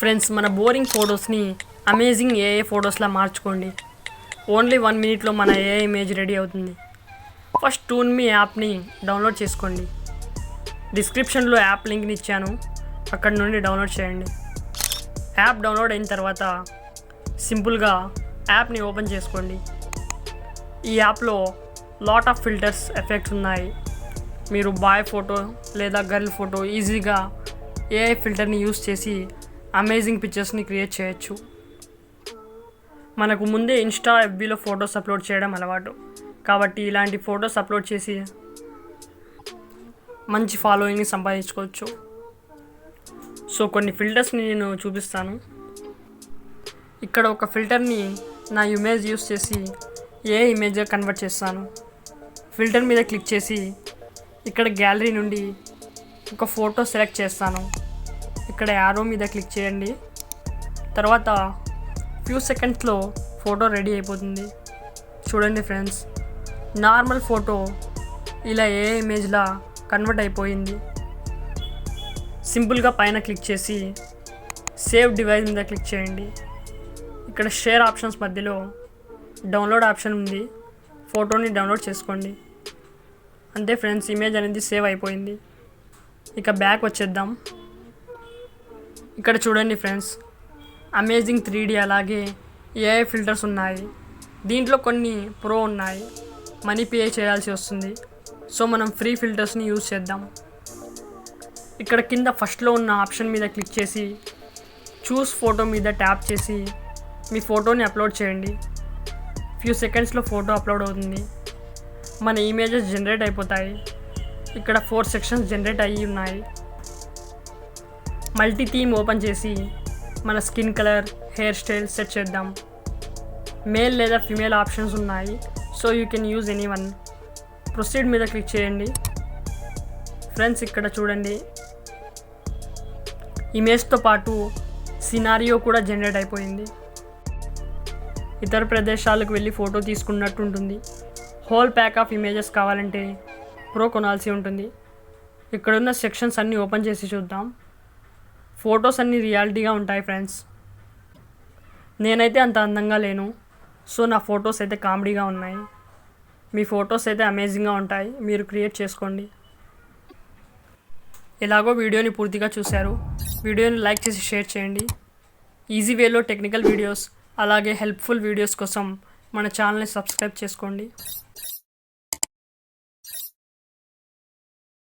Friends, మన boring ఫొటోస్ని amazing AI ఫొటోస్లా మార్చుకోండి. ఓన్లీ 1 మినిట్లో మన ఏఐ ఇమేజ్ రెడీ అవుతుంది. ఫస్ట్ టూన్ మీ యాప్ని డౌన్లోడ్ చేసుకోండి. డిస్క్రిప్షన్లో యాప్ లింక్ని ఇచ్చాను, అక్కడ నుండి డౌన్లోడ్ చేయండి. యాప్ డౌన్లోడ్ అయిన తర్వాత సింపుల్గా యాప్ని ఓపెన్ చేసుకోండి. ఈ యాప్లో లాట్ ఆఫ్ ఫిల్టర్స్ ఎఫెక్ట్స్ ఉన్నాయి. మీరు బాయ్ ఫోటో లేదా గర్ల్ ఫోటో ఈజీగా ఏఐ ఫిల్టర్ని యూస్ చేసి అమేజింగ్ పిక్చర్స్ని క్రియేట్ చేయొచ్చు. మనకు ముందే ఇన్స్టా, ఎఫ్బీలో ఫొటోస్ అప్లోడ్ చేయడం అలవాటు, కాబట్టి ఇలాంటి ఫొటోస్ అప్లోడ్ చేసి మంచి ఫాలోయింగ్ని సంపాదించుకోవచ్చు. సో కొన్ని ఫిల్టర్స్ని నేను చూపిస్తాను. ఇక్కడ ఒక ఫిల్టర్ని నా ఇమేజ్ యూస్ చేసి ఏ ఇమేజ్గా కన్వర్ట్ చేస్తాను. ఫిల్టర్ మీద క్లిక్ చేసి ఇక్కడ గ్యాలరీ నుండి ఒక ఫోటో సెలెక్ట్ చేస్తాను. ఇక్కడ యారో మీద క్లిక్ చేయండి. తర్వాత ఫ్యూ సెకండ్స్లో ఫోటో రెడీ అయిపోతుంది. చూడండి ఫ్రెండ్స్, నార్మల్ ఫోటో ఇలా ఏ ఇమేజ్లా కన్వర్ట్ అయిపోయింది. సింపుల్గా పైన క్లిక్ చేసి సేవ్ డివైస్ మీద క్లిక్ చేయండి. ఇక్కడ షేర్ ఆప్షన్స్ మధ్యలో డౌన్లోడ్ ఆప్షన్ ఉంది. ఫోటోని డౌన్లోడ్ చేసుకోండి. అంతే ఫ్రెండ్స్, ఇమేజ్ అనేది సేవ్ అయిపోయింది. ఇక బ్యాక్ వచ్చేద్దాం. ఇక్కడ చూడండి ఫ్రెండ్స్, అమేజింగ్ 3D అలాగే ఏఐ ఫిల్టర్స్ ఉన్నాయి. దీంట్లో కొన్ని ప్రో ఉన్నాయి, మనీ పే చేయాల్సి వస్తుంది. సో మనం ఫ్రీ ఫిల్టర్స్ని యూజ్ చేద్దాం. ఇక్కడ కింద ఫస్ట్లో ఉన్న ఆప్షన్ మీద క్లిక్ చేసి చూస్ ఫోటో మీద ట్యాప్ చేసి మీ ఫోటోని అప్లోడ్ చేయండి. ఫ్యూ సెకండ్స్లో ఫోటో అప్లోడ్ అవుతుంది. మన ఇమేజెస్ జనరేట్ అయిపోతాయి. ఇక్కడ 4 సెక్షన్స్ జనరేట్ అయ్యి ఉన్నాయి. మల్టీ థీమ్ ఓపెన్ చేసి మన skin colour, hair style set చేద్దాం. మేల్ లేదా ఫిమేల్ ఆప్షన్స్ ఉన్నాయి, so you can use any one. Proceed మీద క్లిక్ చేయండి. ఫ్రెండ్స్, ఇక్కడ చూడండి, ఇమేజ్తో పాటు సినారియో కూడా జనరేట్ అయిపోయింది. ఇతర ప్రదేశాలకు వెళ్ళి ఫోటో తీసుకున్నట్టు ఉంటుంది. హోల్ ప్యాక్ ఆఫ్ ఇమేజెస్ కావాలంటే ప్రో కొనాల్సి ఉంటుంది. ఇక్కడున్న సెక్షన్స్ అన్నీ ఓపెన్ చేసి చూద్దాం. ఫొటోస్ అన్నీ రియాలిటీగా ఉంటాయి ఫ్రెండ్స్. నేనైతే అంత అందంగా లేను, సో నా ఫొటోస్ అయితే కామెడీగా ఉన్నాయి. మీ ఫొటోస్ అయితే అమేజింగ్గా ఉంటాయి, మీరు క్రియేట్ చేసుకోండి. ఎలాగో వీడియోని పూర్తిగా చూశారు. వీడియోని లైక్ చేసి షేర్ చేయండి. ఈజీ వేలో టెక్నికల్ వీడియోస్ అలాగే హెల్ప్ఫుల్ వీడియోస్ కోసం మన ఛానల్ని సబ్స్క్రైబ్ చేసుకోండి.